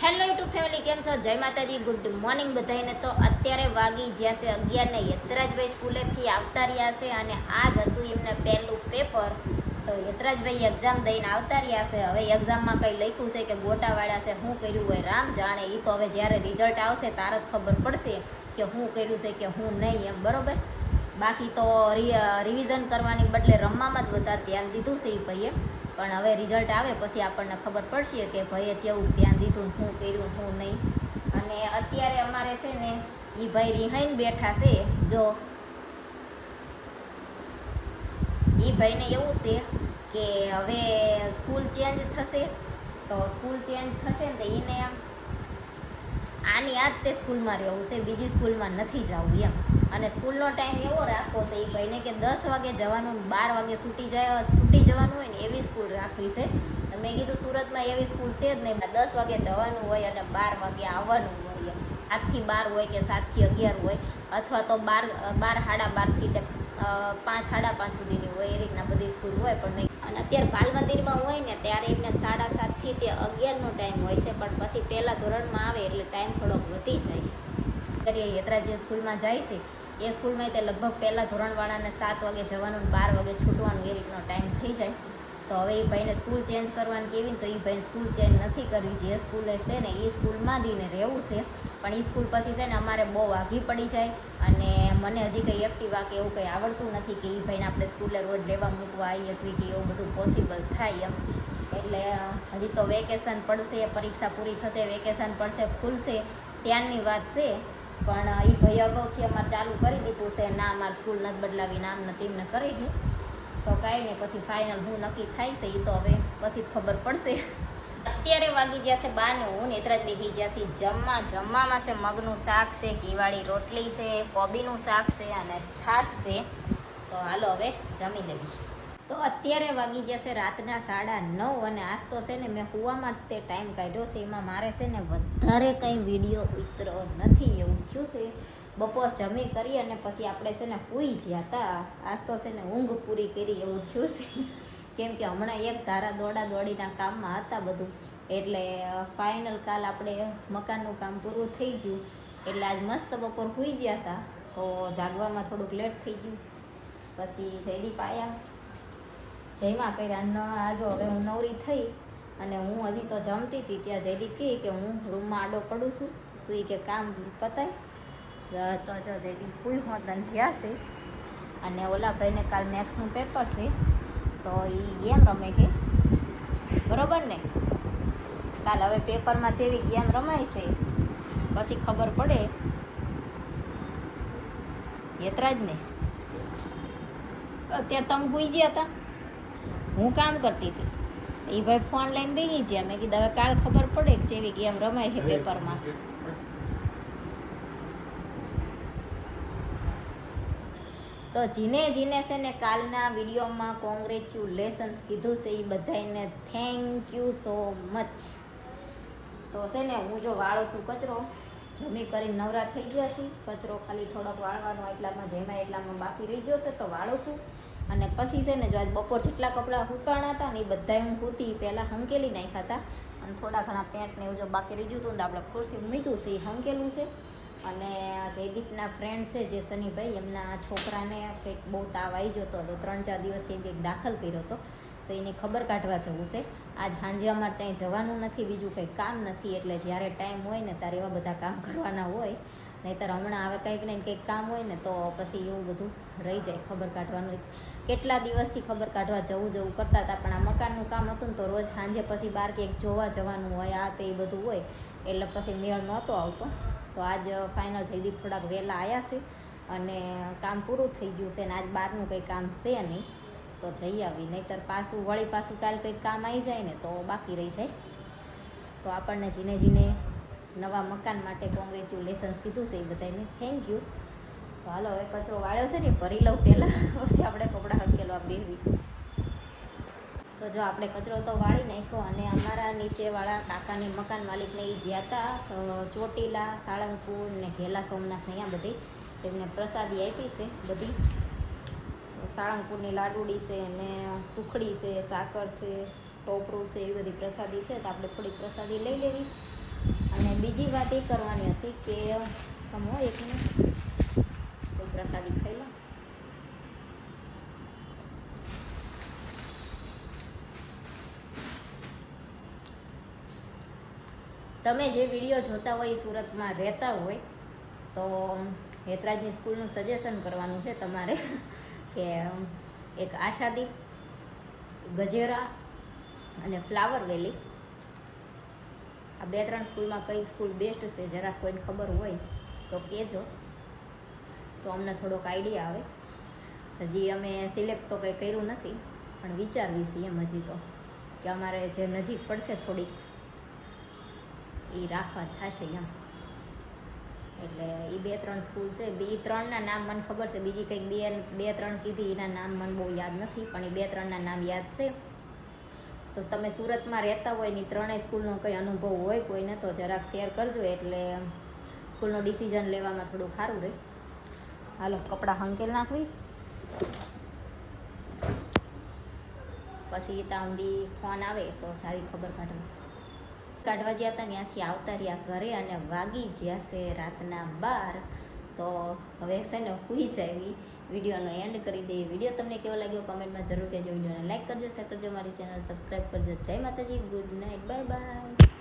Hello YouTube family, કેમ છો? જય માતાજી, ગુડ મોર્નિંગ બધાને. તો અત્યારે વાગી જ્યાં છે 11 ને યતરાજભાઈ સ્કૂલેથી આવતા રહ્યા છે અને આજ હતું એમને પહેલું પેપર. તો યતરાજભાઈ એક્ઝામ દઈને આવતા રહ્યા છે. હવે એક્ઝામમાં કંઈ લખ્યું છે કે ગોટાવાળા છે, શું કર્યું હોય રામ જાણે. એ તો હવે જ્યારે રિઝલ્ટ આવશે ત્યારે જ ખબર પડશે કે શું કર્યું છે કે શું નહીં એમ, બરોબર. બાકી તો રિવિઝન કરવાની બદલે રમવામાં જ વધારે ધ્યાન દીધું છે એ ભાઈએ. પણ હવે રિઝલ્ટ આવે પછી આપણને ખબર પડશે કે ભાઈએ જેવું ધ્યાન દીધું, શું કર્યું શું નહીં. અને અત્યારે અમારે છે ને એ ભાઈ રિહાઈને બેઠા છે. જો એ ભાઈને એવું છે કે હવે સ્કૂલ ચેન્જ થશે, તો સ્કૂલ ચેન્જ થશે ને તો એને આની આ જ તે સ્કૂલમાં રહેવું છે, બીજી સ્કૂલમાં નથી જવું એમ. અને સ્કૂલનો ટાઈમ એવો રાખવો છે એ ભાઈને કે 10 વાગે જવાનું, 12 વાગે છૂટી જવાનું હોય ને એવી સ્કૂલ રાખવી છે. મેં કીધું સુરતમાં એવી સ્કૂલ છે જ નહીં, 10 વાગે જવાનું હોય અને 12 વાગે આવવાનું હોય એમ. 7 થી 12 હોય કે 7 થી 11 હોય, અથવા તો 12 સાડા 12 થી 5 સાડા 5 સુધીની હોય, એ રીતના બધી સ્કૂલ હોય. પણ અને અત્યારે બાલ મંદિરમાં હોય ને ત્યારે એમને 7:30 થી તે 11નો ટાઈમ હોય છે. પણ પછી પહેલા ધોરણમાં આવે એટલે ટાઈમ થોડોક વધી જાય. અત્યારે યતરાજ જે સ્કૂલમાં જાય છે એ સ્કૂલમાં તે લગભગ પહેલાં ધોરણવાળાને 7 વાગે જવાનું, 12 વાગે છૂટવાનું, એ રીતનો ટાઈમ થઈ જાય. તો હવે એ ભાઈને સ્કૂલ ચેન્જ કરવાની કેવી ને, તો એ ભાઈને સ્કૂલ ચેન્જ નથી કરવી. જે સ્કૂલે છે ને એ સ્કૂલમાં દઈને રહેવું છે. પણ એ સ્કૂલ પછી છે ને અમારે બહુ આઘી પડી જાય અને મને હજી કંઈ એક્ટિવા કે એવું કંઈ આવડતું નથી કે એ ભાઈને આપણે સ્કૂલે રોજ લેવા મૂકવા આવી હતી કે એવું બધું પોસિબલ થાય એમ. એટલે હજી તો વેકેશન પડશે, પરીક્ષા પૂરી થશે, વેકેશન પડશે, ખુલશે ત્યારની વાત છે. પણ એ ભાઈ અગાઉથી અમારે ચાલુ કરી દીધું છે, ના અમારે સ્કૂલ નથી બદલાવી, નામ નથી એમને કરી દે. તો કાંઈ નહીં, પછી ફાઇનલ હું નક્કી થાય છે એ તો હવે પછી જ ખબર પડશે. અત્યારે વાગી ગયા છે 12 ને હું નેત્રાજ બેસી ગયા છે જમવામાં છે મગનું શાક છે, ઘીવાળી રોટલી છે, કોબીનું શાક છે અને છાશ છે. તો હાલો હવે જમી લેવી. તો અત્યારે વાગી ગયા છે રાતના 9:30 અને આજ તો છે ને મેં સુવામાં જ તે ટાઈમ કાઢ્યો છે. એમાં મારે છે ને વધારે કંઈ વિડીયો ઉતરો નથી એવું થયું છે. બપોર જમી કરી અને પછી આપણે છે ને સૂઈ ગયા હતા. આજ તો છે ને ઊંઘ પૂરી કરી એવું થયું છે. કેમ કે હમણાં એક ધારા દોડીના કામમાં હતા બધું, એટલે ફાઇનલ કાલ આપણે મકાનનું કામ પૂરું થઈ ગયું. એટલે આજ મસ્ત બપોર સૂઈ ગયા હતા. તો જાગવામાં થોડુંક લેટ થઈ ગયું. પછી જયદીપ આવ્યા, જયમાં કર્યા ન. આજો હવે હું નવરી થઈ અને હું હજી તો જમતી હતી ત્યાં જયદીપ કહે કે હું રૂમમાં આડો પડું છું, તું એ કે કામ પતાય. તો જો જયદીપ કોઈ હોતન જ્યાં છે. અને ઓલા ભાઈને કાલ મેથ્સનું પેપર છે તો એ ગેમ રમે છે, બરોબર ને. કાલ હવે પેપરમાં જેવી ગેમ રમાય છે પછી ખબર પડે યતરાજને. અત્યારે તમે ભૂઈ ગયા હતા, હું કામ કરતી હતી, એ ભાઈ ફોન લઈને બેસી ગયા. મેં કીધું હવે કાલ ખબર પડે કે જેવી ગેમ રમાય છે પેપરમાં. તો જીને છે ને કાલના વિડીયોમાં કોંગ્રેચ્યુલેશન્સ કીધું છે એ બધાને થેન્ક યુ સો મચ. તો છે ને હું જો વાળું છું કચરો, જમી કરીને નવરા થઈ ગયા છે. કચરો ખાલી થોડોક વાળવાનો એટલામાં બાકી રહી ગયો છે તો વાળું છું. અને પછી છે ને જો આજ બપોર જેટલા કપડાં સુકાણા હતા ને એ બધા હું સૂતી પહેલાં હંકેલી નાખ્યા હતા. અને થોડા ઘણા પેન્ટ ને એવું જો બાકી રહી ગયું હતું ને આપણે ખુરશી મૂક્યું છે એ હંકેલું છે. અને જયદીપના ફ્રેન્ડ છે જે સનીભાઈ, એમના છોકરાને કંઈક બહુ તાવ આવી જતો હતો, 3-4 દિવસથી કંઈક દાખલ કર્યો હતો. તો એની ખબર કાઢવા જવું છે. આજ સાંજે અમારે ત્યાં જવાનું નથી, બીજું કંઈ કામ નથી. એટલે જ્યારે ટાઈમ હોય ને ત્યારે એવા બધા કામ કરવાના હોય. નહીંતર હમણાં આવે કંઈક ને કંઈક કામ હોય ને તો પછી એવું બધું રહી જાય ખબર કાઢવાનું. કેટલા દિવસથી ખબર કાઢવા જવું કરતા હતા, પણ આ મકાનનું કામ હતું ને તો રોજ સાંજે પછી બહાર ક્યાંક જોવા જવાનું હોય, આ તે એ બધું હોય એટલે પછી મેળ નહોતો આવતો. તો આજ ફાઇનલ જયદીપ થોડાક વહેલા આવ્યા છે અને કામ પૂરું થઈ ગયું છે. ને આજ બહારનું કંઈ કામ છે નહીં તો જઈ આવી. નહીંતર પાછું કાલ કંઈક કામ આવી જાય ને તો બાકી રહી જાય. તો આપણને જીને નવા મકાન માટે કોંગ્રેચ્યુલેશન્સ કીધું છે એ બધાને થેન્ક યુ. તો હાલો હવે કચરો વાળ્યો છે ને ભરી લઉં પહેલાં, પછી આપણે કપડાં હંકેલવા બેસવી. તો જો આપણે કચરો તો વાળી નાખ્યો અને અમારા નીચેવાળા કાકાની મકાન માલિકને એ જ્યાં હતા ચોટીલા, સાળંગપુર ને ઘેલા સોમનાથ અહીંયા બધી તેમને પ્રસાદી આપી છે. બધી સાળંગપુરની લાડુડી છે ને સુખડી છે, સાકર છે, ટોપરું છે, એવી બધી પ્રસાદી છે. તો આપણે થોડીક પ્રસાદી લઈ લેવી અને બીજી વાત એ કરવાની હતી કે સમો એક મિનિટ કોઈ પ્રસાદી ખાઈ લો. તમે જે વિડીયો જોતા હોય એ સુરતમાં રહેતા હોય તો હેતરાજની સ્કૂલનું સજેશન કરવાનું છે તમારે કે એક આશાદીપ, ગજેરા અને ફ્લાવર વેલી આ 2-3 સ્કૂલમાં કઈ સ્કૂલ બેસ્ટ છે જરા કોઈને ખબર હોય તો કહેજો, તો અમને થોડોક આઈડિયા આવે. હજી અમે સિલેક્ટ તો કંઈ કર્યું નથી પણ વિચારવી છીએ એમ હજી તો કે અમારે જે નજીક પડશે થોડીક એ રાખવા થશે એમ. એટલે એ 2-3 સ્કૂલ છે. એ 3ના નામ મને ખબર છે, બીજી કંઈક 2-3 કીધી એના નામ મને બહુ યાદ નથી, પણ એ 2-3ના નામ યાદ છે. તો તમે સુરતમાં રહેતા હોય ને 3ય સ્કૂલનો કંઈ અનુભવ હોય કોઈને તો જરાક શેર કરજો, એટલે સ્કૂલનો ડિસિઝન લેવામાં થોડું સારું રહે. હાલો કપડાં હંકેલ નાખવી, પછી ત્યાં ઊંડી ફોન આવે તો સારી ખબર કાઢવા ગયા હતા. ત્યાંથી આવતા રહ્યા ઘરે અને વાગી ગયા છે રાતના 12. તો હવે છે ને હુઈ જાય, વિડીયોનો એન્ડ કરી દઈએ. વિડીયો તમને કેવો લાગ્યો કમેન્ટમાં જરૂર કહેજો. વિડીયોને લાઈક કરજો, શેર કરજો, મારી ચેનલ સબસ્ક્રાઈબ કરજો. જય માતાજી, ગુડ નાઇટ, બાય બાય.